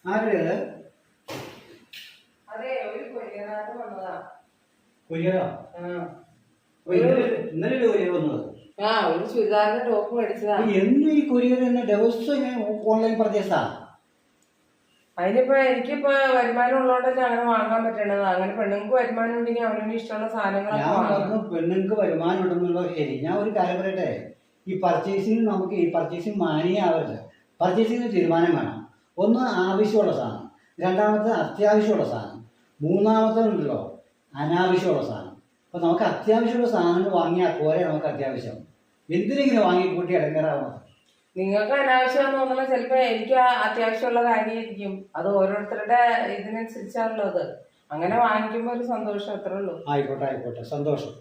ആര് അതെ ഒരു കൊരിയറായിട്ട് വന്നതാ. കൊരിയറോ? ഇന്നലെ കൊരിയർ വന്നത്? ഒരു ചുരിദാറിന്റെ ടോപ്പ് മേടിച്ചതാ. എന്ന് ഈ കൊരിയർ തന്നെ ദിവസം ഞാൻ ഓൺലൈൻ പർച്ചേസാ. അതിനിപ്പോ എനിക്കിപ്പോ വരുമാനം ഉള്ളതുകൊണ്ടല്ലേ അങ്ങനെ വാങ്ങാൻ പറ്റണത്. അങ്ങനെ പെണ്ണുങ്ങൾക്ക് വരുമാനം ഉണ്ടെങ്കിൽ അവനവന് ഇഷ്ടമുള്ള സാധനങ്ങളൊക്കെ പെണ്ണുങ്ങൾക്ക് വരുമാനം ഉണ്ടെന്നുള്ളത് ശരി. ഞാൻ ഒരു കാര്യം പറയട്ടെ, ഈ പർച്ചേസിങ് മാനിയാവരുത്. പർച്ചേസിങ് തീരുമാനം വേണം. ഒന്ന് ആവശ്യമുള്ള സാധനം, രണ്ടാമത്തെ അത്യാവശ്യമുള്ള സാധനം, മൂന്നാമത്തെ ഉണ്ടല്ലോ അനാവശ്യമുള്ള സാധനം. അപ്പൊ നമുക്ക് അത്യാവശ്യമുള്ള സാധനങ്ങൾ വാങ്ങിയാൽ പോരെ. നമുക്ക് അത്യാവശ്യം എന്തിനെങ്കിലും വാങ്ങി കൂട്ടി ഇടങ്ങേറാവണം. നിങ്ങൾക്ക് അനാവശ്യമാണെന്ന് തോന്നുന്നത് ചിലപ്പോ എനിക്ക് അത്യാവശ്യമുള്ള കാര്യമായിരിക്കും. അത് ഓരോരുത്തരുടെ ഇതിനനുസരിച്ചാണല്ലോ അത്. അങ്ങനെ വാങ്ങിക്കുമ്പോ ഒരു സന്തോഷം, അത്രേ ഉള്ളൂ. ആയിക്കോട്ടെ, സന്തോഷം.